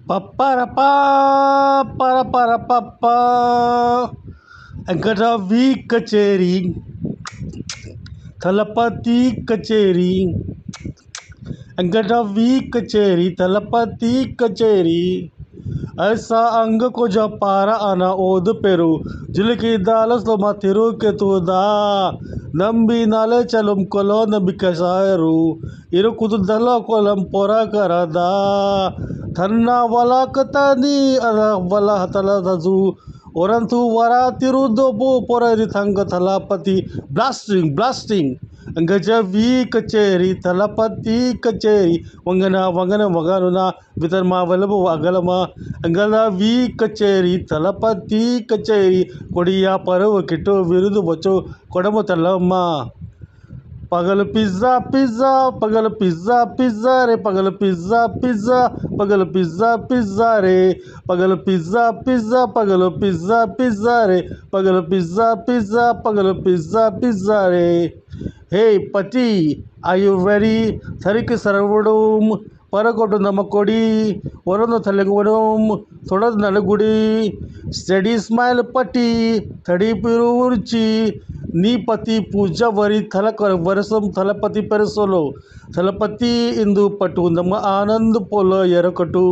ಪಪ್ಪರಪ್ಪ ಪರಪರಪಪ್ಪ V ಕಚೇರಿ ತಲಪತಿ ಕಚೇರಿ we कचेरी तलपति कचेरी ऐसा अंग को जब पारा आना ओद पेरू जिलकी दालस लो माथिरू के तुदा नंबी नाले चलुम कोलो नबी कसायरू इरु कुदु दला कोलम पोरा करदा थन्ना वाला कतानी अला वाला हतला दजू औरंतु वरा तिरुदो बो पोरा रिथंग तलपति ब्लास्टिंग वी कचेरी तलपति कचेरी वंगना वगनुना वितरमा वलबु अगलमा वी कचेरी तलपति कचेरी कोडिया परव किटो विरुदु बचो कोडमु तलम्मा पगल पिज़्ज़ा पिज़्ज़ा पगल पिज़्ज़ा पिज़्ज़ा रे पगल पिज़्ज़ा पिज़्ज़ा पगल पिज़्ज़ा पिज़्ज़ा रे पगल पिज़्ज़ा पिज़्ज़ा पगल पिज़्ज़ा पिज़्ज़ा रे पगल पिज़्ज़ा पिज़्ज़ा पगल पिज़्ज़ा पिज़्ज़ा रे हे पति आर यू रेडी सरिक सरवडुम परकोटु नमकोडी वरनु थलंगवडुम थोड़ा नलगुडी स्टडी स्माइल पटी थड़ी पिरुची नी पति पूजा वरी थलकर वरसम थलपति परसोलो थलपति इंदु पटु नम आनंद पोलो यरकटु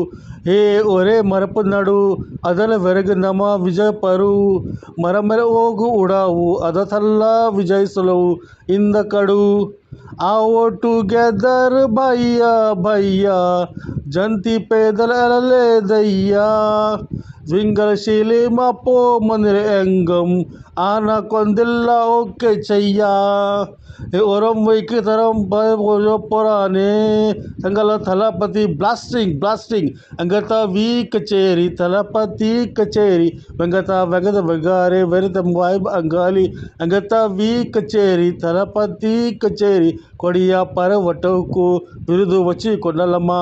हे ओरे मरप नडु अदल वेरग नम विजय परू मरमर ओगु उड़ाऊ अद थल्ला विजय सलವು इंद कड़ू आओ टुगेदर भैया भैया जंती पैदल अले दैया विंगल शीली मापो मंदिर एंगम आना कोंदिल्ला ओके चैया ओरम वैकी तरम बोलो पुराने संगल थलपति ब्लास्टिंग अंगता वी कचेरी तलपति कचेरी वेंगता वेगद वेगारे वेरितम वाइब अंगाली अंगता वी कचेरी तलपति कचेरी कोडिया पर वटोको विरुदु वची कोंडलम्मा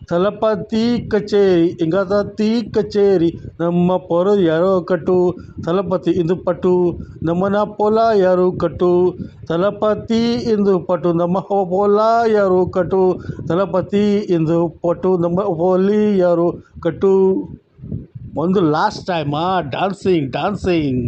तलपति कचेरी इंगता ती कचेरी नम्म पोर यारो कटु तलपति इंदु पटु नमना पोला यारो कटु तलपति इंदु पटु नम पोला यारो कटु तलपति इंदु पटु नम पोली यारो कटु ಒಂದು ಲಾಸ್ಟ್ ಟೈಮ್ ಡಾನ್ಸಿಂಗ್